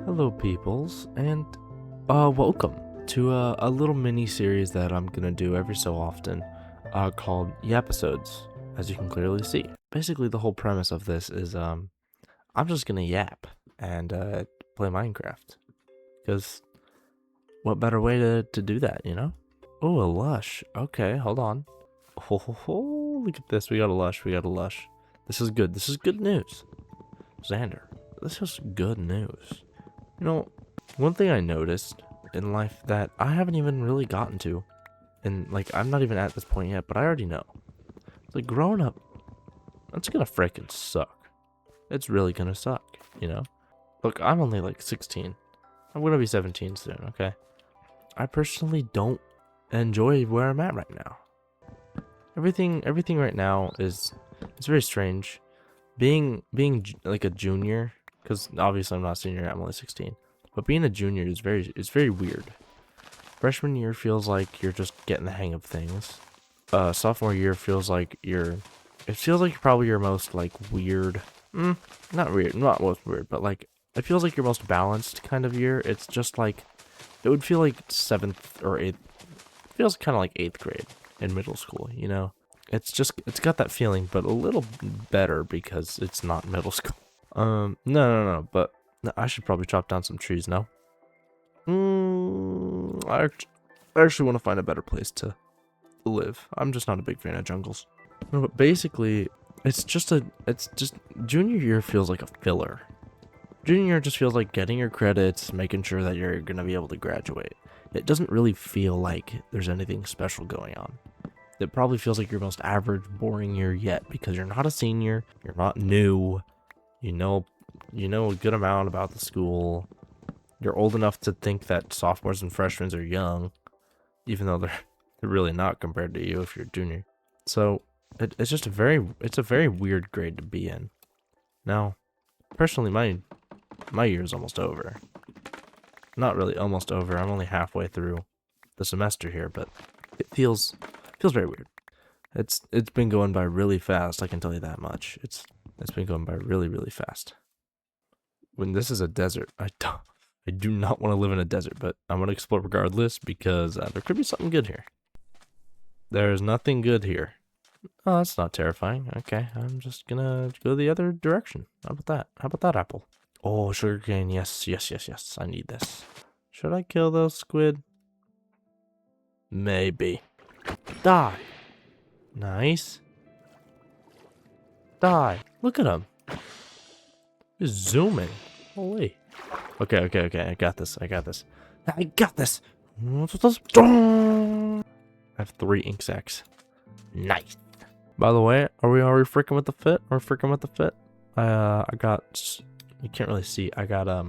Hello, peoples, and welcome to a little mini series that I'm gonna do every so often, called Yapisodes. As you can clearly see, basically the whole premise of this is I'm just gonna yap and play Minecraft, because what better way to do that, you know? Oh, a lush. Okay, hold on. Oh, look at this. We got a lush. We got a lush. This is good. This is good news, Xander. This is good news. You know, one thing I noticed in life that I haven't even really gotten to, and like I'm not even at this point yet, but I already know. Like growing up, that's gonna frickin' suck. It's really gonna suck, you know? Look, I'm only like 16. I'm gonna be 17 soon, okay? I personally don't enjoy where I'm at right now. Everything right now it's very strange. Being like a junior, because obviously I'm not a senior, I'm only 16. But being a junior is very weird. Freshman year feels like you're just getting the hang of things. Sophomore year feels like it feels like probably your most like weird, not weird, not most weird, but like it feels like your most balanced kind of year. It's just like it would feel like 7th or 8th. It feels kind of like 8th grade in middle school, you know. It's got that feeling, but a little better because it's not middle school. No, but I should probably chop down some trees, no? I actually want to find a better place to live. I'm just not a big fan of jungles. No, but basically, it's just junior year feels like a filler. Junior year just feels like getting your credits, making sure that you're gonna be able to graduate. It doesn't really feel like there's anything special going on. It probably feels like your most average, boring year yet because you're not a senior, you're not new, you know a good amount about the school. You're old enough to think that sophomores and freshmen are young, even though they're really not compared to you if you're a junior. So it's just a very weird grade to be in. Now, personally, my year is almost over. Not really almost over. I'm only halfway through the semester here, but it feels very weird. It's been going by really fast. I can tell you that much. It's been going by really fast. When this is a desert, I do not want to live in a desert, but I'm gonna explore regardless because there could be something good here. There's nothing good here. Oh, that's not terrifying. Okay, I'm just gonna go the other direction. How about that? How about that apple? Oh, sugarcane. Yes. I need this. Should I kill those squid? Maybe. Die. Nice. Die. Look at him. He's zooming. Holy. Okay. I got this. I got this. I have 3 ink sacs. Nice. By the way, are we freaking with the fit? We're freaking with the fit. I got. You can't really see. I got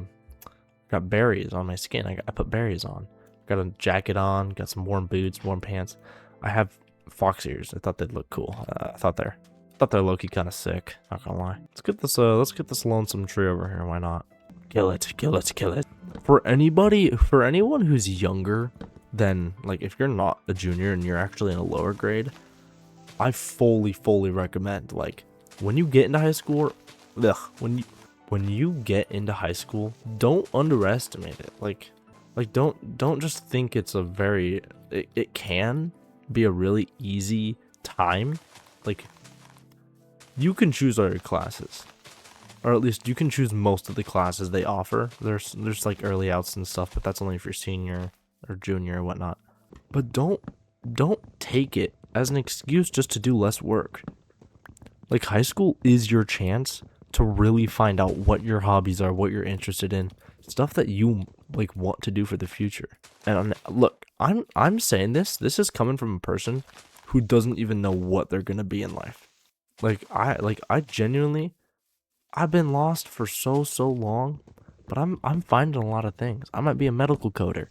berries on my skin. I put berries on. Got a jacket on. Got some warm boots, warm pants. I have fox ears. I thought they'd look cool. I thought they're low-key kind of sick. Not gonna lie. Let's get this lonesome tree over here. Why not? Kill it. For anyone who's younger than, like, if you're not a junior and you're actually in a lower grade, I fully recommend, like, when you get into high school, when you get into high school, don't underestimate it. Like don't just think it's it can be a really easy time. Like, you can choose all your classes, or at least you can choose most of the classes they offer. There's like early outs and stuff, but that's only if you're senior or junior or whatnot. But don't take it as an excuse just to do less work. Like, high school is your chance to really find out what your hobbies are, what you're interested in, stuff that you like want to do for the future. And look, I'm saying this is coming from a person who doesn't even know what they're gonna be in life. I genuinely, I've been lost for so long, but I'm finding a lot of things. I might be a medical coder.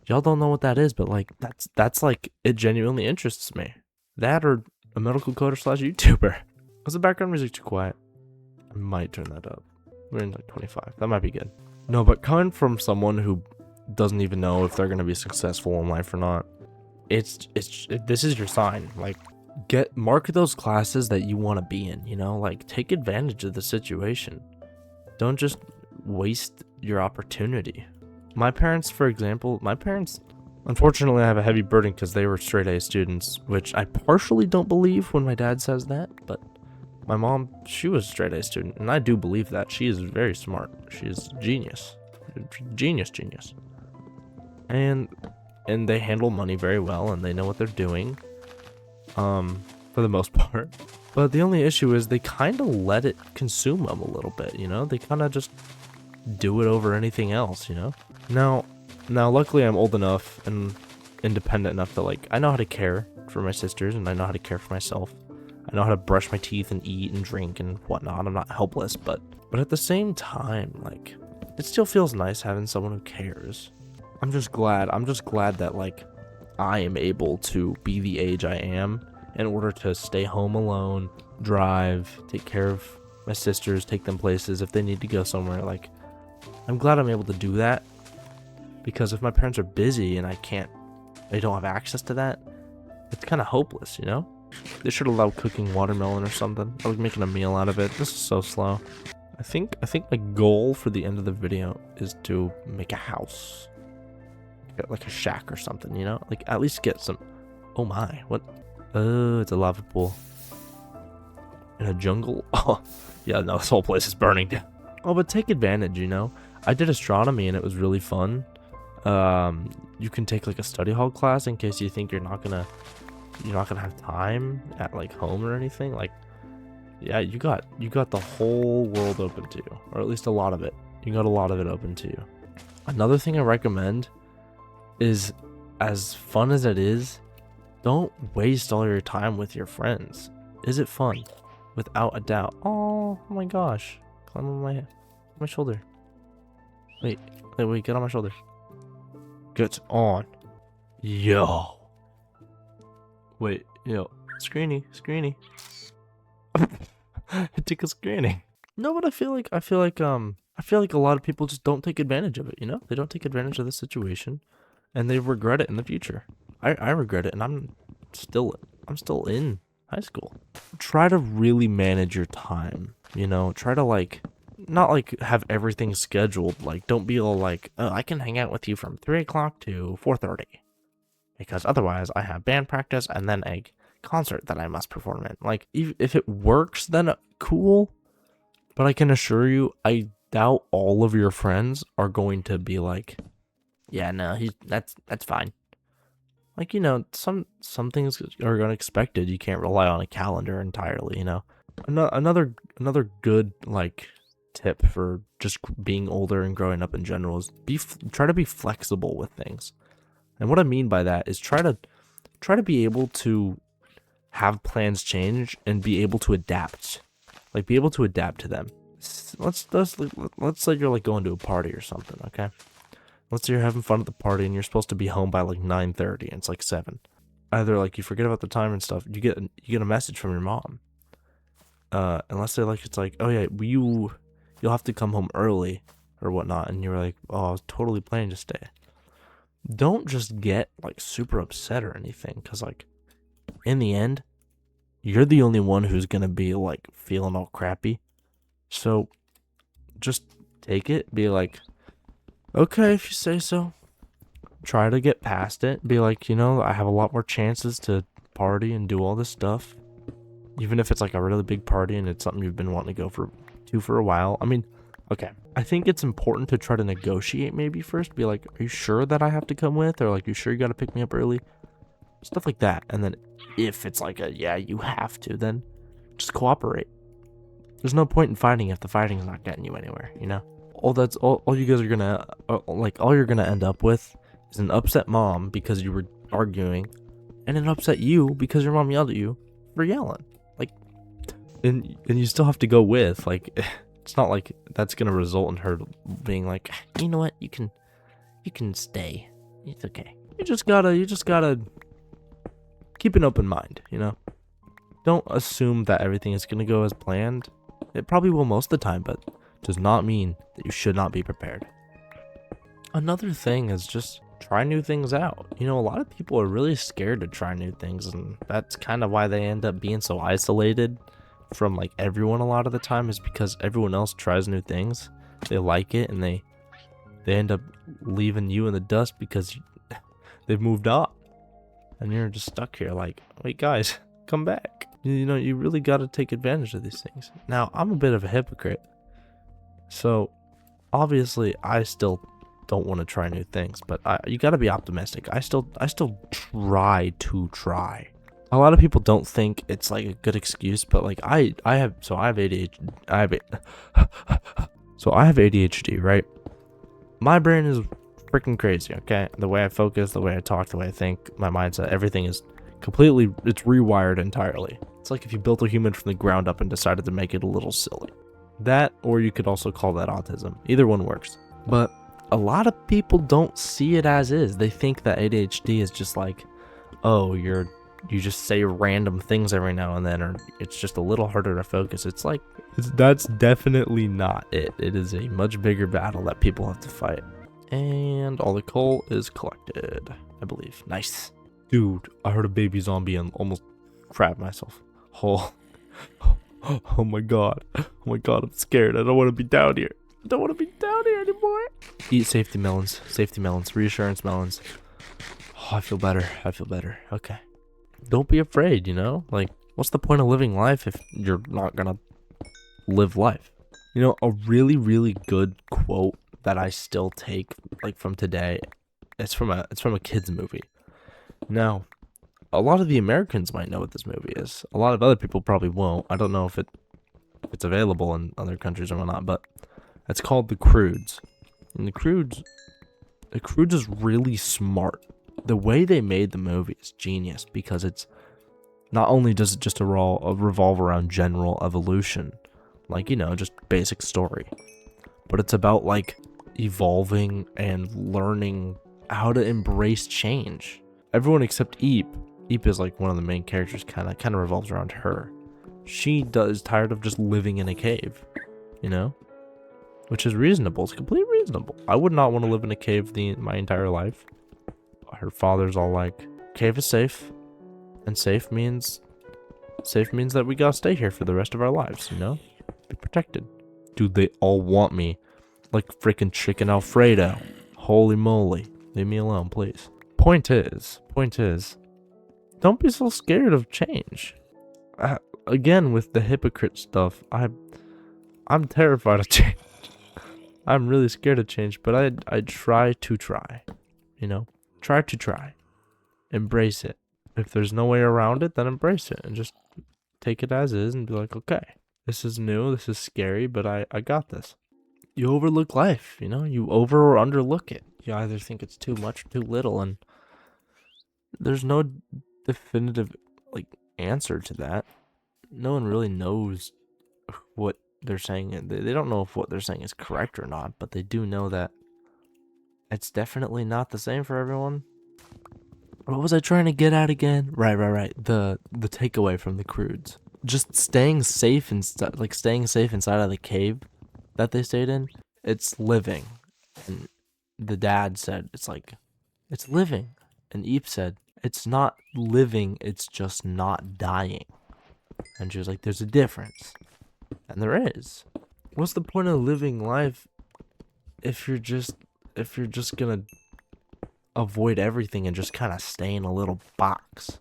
Y'all don't know what that is, but like that's like, it genuinely interests me. That, or a medical coder / YouTuber. Was the background music too quiet? I might turn that up. We're in like 25. That might be good. No, but coming from someone who doesn't even know if they're gonna be successful in life or not, this is your sign. Like, mark those classes that you want to be in. You know, like, take advantage of the situation. Don't just waste your opportunity. My parents, for example, unfortunately, I have a heavy burden because they were straight A students, which I partially don't believe when my dad says that, but my mom, she was a straight A student, and I do believe that. She is very smart. She is genius. Genius. And they handle money very well, and they know what they're doing, for the most part. But the only issue is they kind of let it consume them a little bit, you know? They kind of just do it over anything else, you know? Now, luckily I'm old enough and independent enough that, like, I know how to care for my sisters, and I know how to care for myself. I know how to brush my teeth and eat and drink and whatnot. I'm not helpless, but at the same time, like, it still feels nice having someone who cares. I'm just glad that, like, I am able to be the age I am in order to stay home alone, drive, take care of my sisters, take them places if they need to go somewhere. Like, I'm glad I'm able to do that, because if my parents are busy and they don't have access to that, it's kind of hopeless, you know? They should allow cooking watermelon or something. I was making a meal out of it. This is so slow. I think my goal for the end of the video is to make a house. Like a shack or something, you know? Like, at least get some... Oh my, what? Oh, it's a lava pool. In a jungle? Oh, yeah, no, this whole place is burning down. Oh, but take advantage, you know? I did astronomy and it was really fun. You can take, like, a study hall class in case you think you're not gonna have time at, like, home or anything. Like, yeah, you got the whole world open to you, or at least a lot of it. You got a lot of it open to you. Another thing I recommend is, as fun as it is, don't waste all your time with your friends. Is it fun? Without a doubt. Oh my gosh. Climb on my shoulder. Wait, get on my shoulder. Get on. Yo. Wait, yo. Screeny. It took a screening. No, but I feel like a lot of people just don't take advantage of it, you know? They don't take advantage of the situation, and they regret it in the future. I regret it, and I'm still in high school. Try to really manage your time, you know? Try to, like, not, like, have everything scheduled. Like, don't be all like, oh, I can hang out with you from 3 o'clock to 4:30. Because otherwise I have band practice and then a concert that I must perform in. Like, if it works, then cool. But I can assure you, I doubt all of your friends are going to be like, yeah, no, that's fine. Like, you know, some things are unexpected. You can't rely on a calendar entirely, you know. Another good, like, tip for just being older and growing up in general is try to be flexible with things. And what I mean by that is try to be able to have plans change and be able to adapt. Like, be able to adapt to them. Let's say you're, like, going to a party or something, okay? Let's say you're having fun at the party and you're supposed to be home by, like, 9:30 and it's like 7. Either, like, you forget about the time and stuff, you get a message from your mom. And let's say, like, it's like, oh yeah, you'll have to come home early or whatnot, and you're like, oh, I was totally planning to stay. Don't just get, like, super upset or anything, because, like, in the end, you're the only one who's gonna be, like, feeling all crappy. So just take it, be like, okay, if you say so. Try to get past it. Be like, you know, I have a lot more chances to party and do all this stuff. Even if it's, like, a really big party and it's something you've been wanting to go to for a while. I mean, okay, I think it's important to try to negotiate maybe first. Be like, are you sure that I have to come with? Or, like, you sure you gotta pick me up early? Stuff like that. And then if it's like yeah, you have to, then just cooperate. There's no point in fighting if the fighting is not getting you anywhere, you know? All you guys are gonna, all you're gonna end up with is an upset mom because you were arguing, and an upset you because your mom yelled at you for yelling. Like, and you still have to go with, like, it's not like that's gonna result in her being like, you know what, you can stay. It's okay. You just gotta keep an open mind, you know? Don't assume that everything is gonna go as planned. It probably will most of the time, but does not mean that you should not be prepared. Another thing is just try new things out. You know, a lot of people are really scared to try new things, and that's kind of why they end up being so isolated from, like, everyone a lot of the time, is because everyone else tries new things they like it, and they end up leaving you in the dust because they've moved on, and you're just stuck here like, wait guys, come back. You know, you really got to take advantage of these things. Now, I'm a bit of a hypocrite, so obviously I still don't want to try new things, but you got to be optimistic. I still try to try. A lot of people don't think it's like a good excuse, but like I have ADHD. I have ADHD, right? My brain is freaking crazy, okay? The way I focus, the way I talk, the way I think, my mindset, everything is completely, it's rewired entirely. It's like if you built a human from the ground up and decided to make it a little silly. That, or you could also call that autism. Either one works. But a lot of people don't see it as is. They think that ADHD is just like, oh, you just say random things every now and then, or it's just a little harder to focus. It's like, that's definitely not it. It is a much bigger battle that people have to fight. And all the coal is collected, I believe. Nice. Dude, I heard a baby zombie and almost crapped myself. Oh my god. Oh my god, I'm scared. I don't want to be down here. I don't want to be down here anymore. Eat safety melons. Safety melons. Reassurance melons. Oh, I feel better. I feel better. Okay. Don't be afraid, you know? Like, what's the point of living life if you're not gonna live life? You know, a really, really good quote that I still take, like, from today, it's from a kid's movie. Now, a lot of the Americans might know what this movie is. A lot of other people probably won't. I don't know if it's available in other countries or not, but it's called The Croods. And The Croods is really smart. The way they made the movie is genius, because it's not only does it just revolve around general evolution, like, you know, just basic story, but it's about like evolving and learning how to embrace change. Everyone except Eep is like one of the main characters, kind of revolves around her. She is tired of just living in a cave, you know, which is reasonable. It's completely reasonable. I would not want to live in a cave my entire life. Her father's all like, cave is safe, and safe means that we gotta stay here for the rest of our lives, you know? Be protected. Dude, they all want me like freaking chicken Alfredo. Holy moly. Leave me alone, please. Point is, don't be so scared of change. Again, with the hypocrite stuff, I'm terrified of change. I'm really scared of change, but I try to try, you know? Try to try. Embrace it. If there's no way around it, then embrace it and just take it as is and be like, okay, this is new, this is scary, but I got this. You overlook life, you know? You over or underlook it. You either think it's too much or too little, and there's no definitive like answer to that. No one really knows what they're saying. They don't know if what they're saying is correct or not, but they do know that it's definitely not the same for everyone. What was I trying to get at again? Right. The takeaway from The Croods. Just staying safe inside of the cave that they stayed in. It's living. And the dad said, it's living. And Eep said, it's not living, it's just not dying. And she was like, there's a difference. And there is. What's the point of living life if you're just gonna avoid everything and just kind of stay in a little box?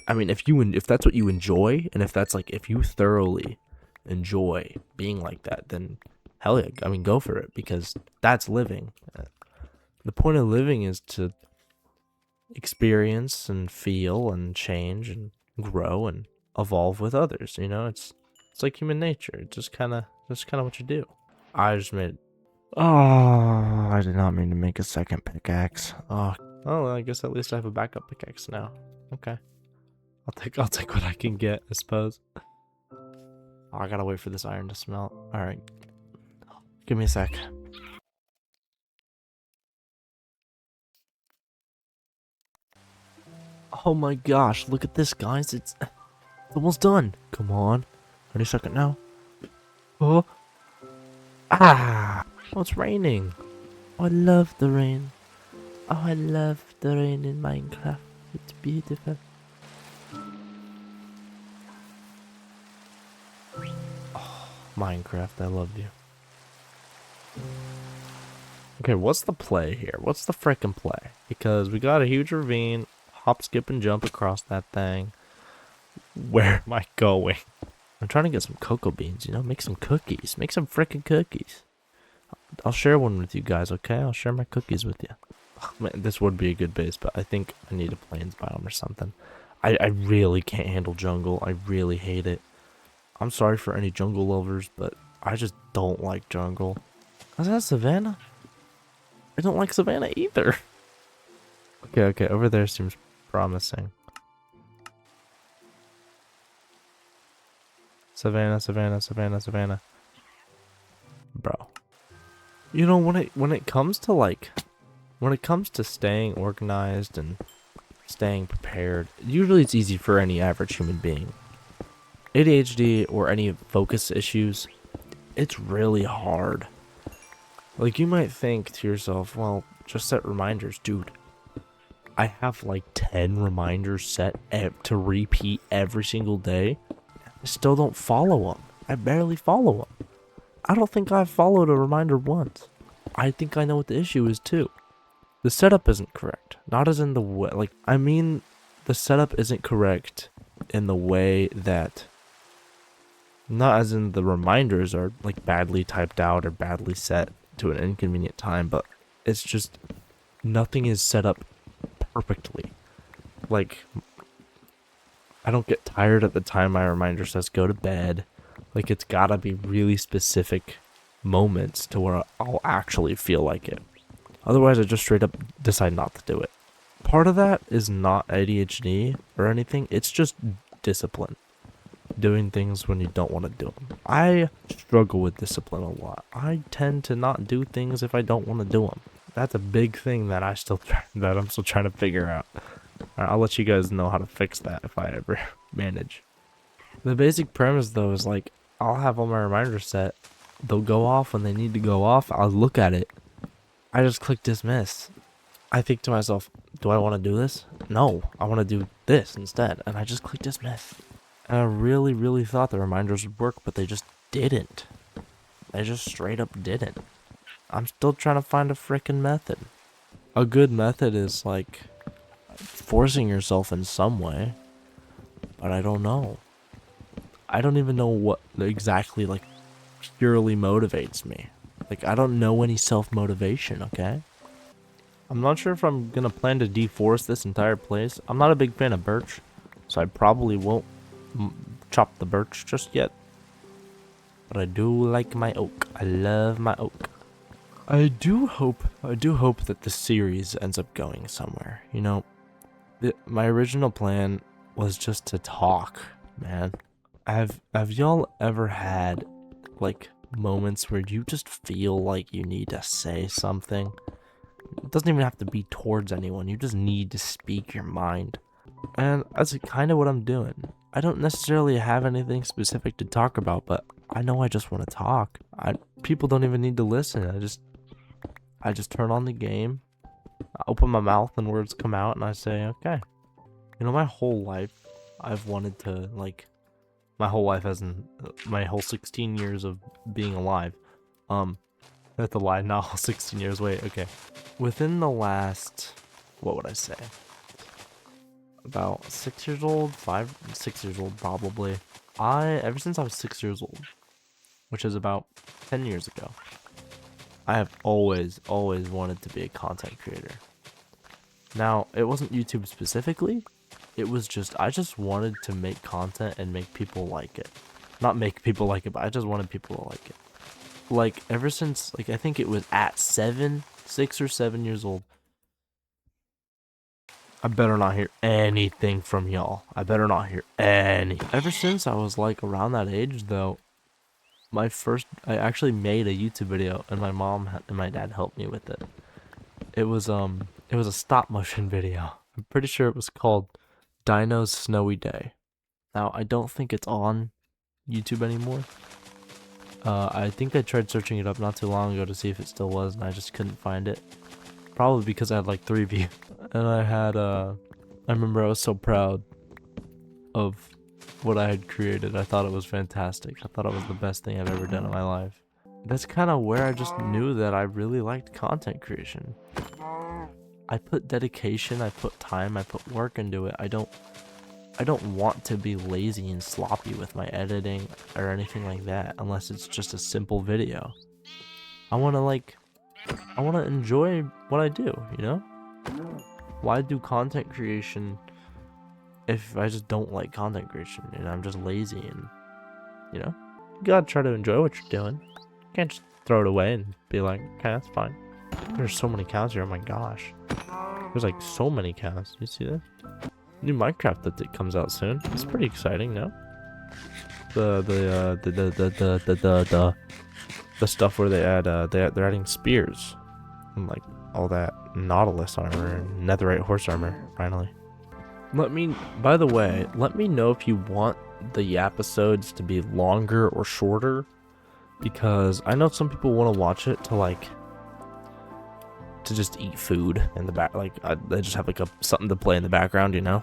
I mean, if that's what you enjoy, and if you thoroughly enjoy being like that, then hell yeah, I mean, go for it, because that's living. The point of living is to experience and feel and change and grow and evolve with others, you know? It's like human nature. It's just kind of what you do. I just made... Oh, I did not mean to make a second pickaxe. Oh, well, I guess at least I have a backup pickaxe now. Okay. I'll take what I can get, I suppose. Oh, I gotta wait for this iron to smelt. Alright. Give me a sec. Oh my gosh, look at this, guys. It's almost done. Come on. Any second now. Oh. Ah! Oh, it's raining. Oh, I love the rain. Oh, I love the rain in Minecraft. It's beautiful. Oh, Minecraft, I love you. Okay, what's the play here? What's the frickin' play? Because we got a huge ravine, hop, skip, and jump across that thing. Where am I going? I'm trying to get some cocoa beans, you know, make some cookies. Make some frickin' cookies. I'll share one with you guys, okay? I'll share my cookies with you. Oh, man, this would be a good base, but I think I need a plains biome or something. I really can't handle jungle. I really hate it. I'm sorry for any jungle lovers, but I just don't like jungle. Is that savannah? I don't like savannah either. Okay, over there seems promising. Savannah. Bro. You know, when it comes to staying organized and staying prepared, usually it's easy for any average human being. ADHD or any focus issues, it's really hard. Like, you might think to yourself, well, just set reminders. Dude, I have like 10 reminders set to repeat every single day. I still don't follow them. I barely follow them. I don't think I've followed a reminder once. I think I know what the issue is too. The setup isn't correct. Not as in the way, like, I mean, the setup isn't correct in the way that, not as in the reminders are like badly typed out or badly set to an inconvenient time, but it's just nothing is set up perfectly. Like, I don't get tired at the time my reminder says go to bed. Like, it's gotta be really specific moments to where I'll actually feel like it. Otherwise, I just straight up decide not to do it. Part of that is not ADHD or anything. It's just discipline. Doing things when you don't want to do them. I struggle with discipline a lot. I tend to not do things if I don't want to do them. That's a big thing that I'm still trying to figure out. I'll let you guys know how to fix that if I ever manage. The basic premise though is like, I'll have all my reminders set. They'll go off when they need to go off. I'll look at it. I just click dismiss. I think to myself, do I want to do this? No, I want to do this instead. And I just click dismiss. And I really thought the reminders would work, but they just didn't. They just straight up didn't. I'm still trying to find a frickin' method. A good method is like forcing yourself in some way, but I don't know. I don't even know what exactly like purely motivates me. Like, I don't know any self-motivation, okay? I'm not sure if I'm gonna plan to deforest this entire place. I'm not a big fan of birch, so I probably won't chop the birch just yet. But I do like my oak. I love my oak. I do hope that the series ends up going somewhere. You know, my original plan was just to talk, man. Have y'all ever had like moments where you just feel like you need to say something? It doesn't even have to be towards anyone. You just need to speak your mind. And that's kind of what I'm doing. I don't necessarily have anything specific to talk about, but I know I just want to talk. People don't even need to listen. I just turn on the game, I open my mouth and words come out and I say, okay. You know, my whole life, I've wanted to, like, my whole life as in my whole 16 years of being alive. That's a lie, not all 16 years, wait, okay. Within the last, what would I say? About 6 years old, 6 years old probably. Ever since I was 6 years old, which is about 10 years ago, I have always wanted to be a content creator. Now, it wasn't YouTube specifically, it was just, I just wanted to make content and make people like it. Not make people like it, but I just wanted people to like it. Like, ever since, like, I think it was at 6 or 7 years old, I better not hear anything from y'all. I better not hear any. Ever since I was like around that age though, I actually made a YouTube video and my mom and my dad helped me with it. It was a stop motion video. I'm pretty sure it was called Dino's Snowy Day. Now, I don't think it's on YouTube anymore. I think I tried searching it up not too long ago to see if it still was, and I just couldn't find it. Probably because I had like 3 views. And I remember I was so proud of what I had created. I thought it was fantastic. I thought it was the best thing I've ever done in my life. that's kind of where I just knew that I really liked content creation. I put dedication, I put time, I put work into it. I don't want to be lazy and sloppy with my editing or anything like that unless it's just a simple video. I want to enjoy what I do, you know? Why do content creation if I just don't like content creation and I'm just lazy and, you know? You gotta try to enjoy what you're doing. You can't just throw it away and be like, okay, that's fine. There's so many cows here, oh my gosh. There's like so many cows. You see that? New Minecraft update comes out soon. It's pretty exciting, no? The stuff where they add they're adding spears and like all that Nautilus armor and Netherite horse armor finally. By the way, let me know if you want the episodes to be longer or shorter, because I know some people want to watch it to just eat food in the back, like they just have like something to play in the background, you know.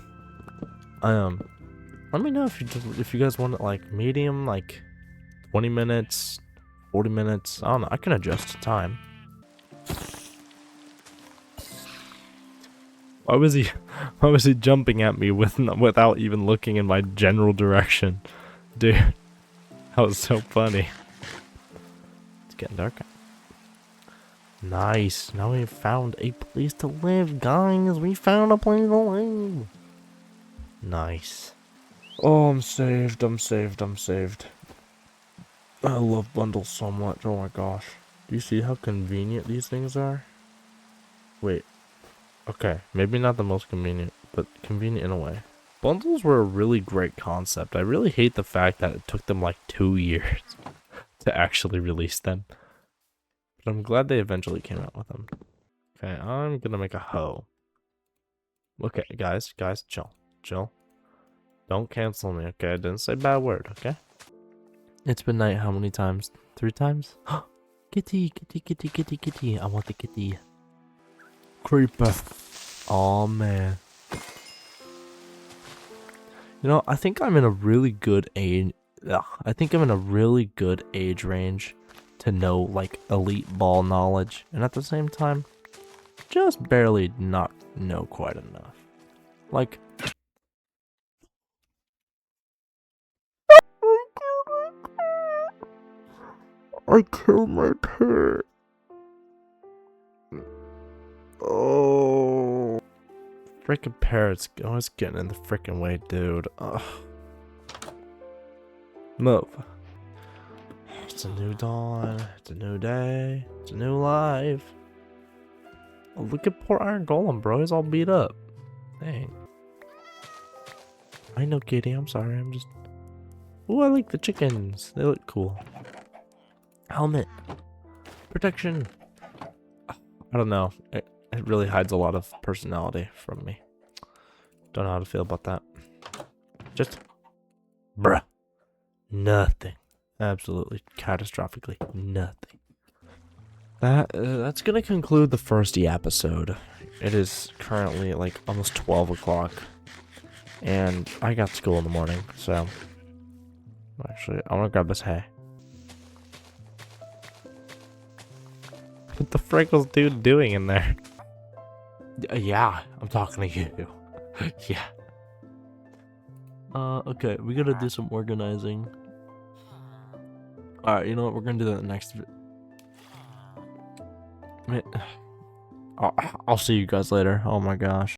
Let me know if you guys want it like medium, like 20 minutes, 40 minutes. I don't know. I can adjust the time. Why was he jumping at me without even looking in my general direction? Dude, that was so funny. It's getting dark. Nice. Now we've found a place to live, guys. We found a place to live. Nice. Oh, I'm saved. I love bundles so much. Oh my gosh. Do you see how convenient these things are? Wait. Okay, maybe not the most convenient, but convenient in a way. Bundles were a really great concept. I really hate the fact that it took them like 2 years to actually release them. But I'm glad they eventually came out with them. Okay, I'm gonna make a hoe. Okay, guys, chill. Don't cancel me, okay? I didn't say a bad word, okay? It's been night how many times? 3 times? Kitty. I want the kitty. Creeper. Oh man. You know, I think I'm in a really good age. I think I'm in a really good age range to know like elite ball knowledge, and at the same time, just barely not know quite enough. Like, I killed my pet. Oh. Freaking parrots always getting in the freaking way, dude. Ugh. Move. It's a new dawn. It's a new day. It's a new life. Oh, look at poor Iron Golem, bro. He's all beat up. Dang. I know, kitty. I'm sorry. I'm just... Ooh, I like the chickens. They look cool. Helmet. Protection. I don't know. It really hides a lot of personality from me. Don't know how to feel about that. Just... Bruh. Nothing. Absolutely. Catastrophically nothing. That's gonna conclude the first episode. It is currently like almost 12 o'clock. And I got school in the morning, so... Actually, I wanna grab this hay. What the frick was dude doing in there? Yeah, I'm talking to you. Yeah. Okay, we gotta do some organizing. Alright, you know what? We're gonna do that in the next I'll see you guys later. Oh my gosh.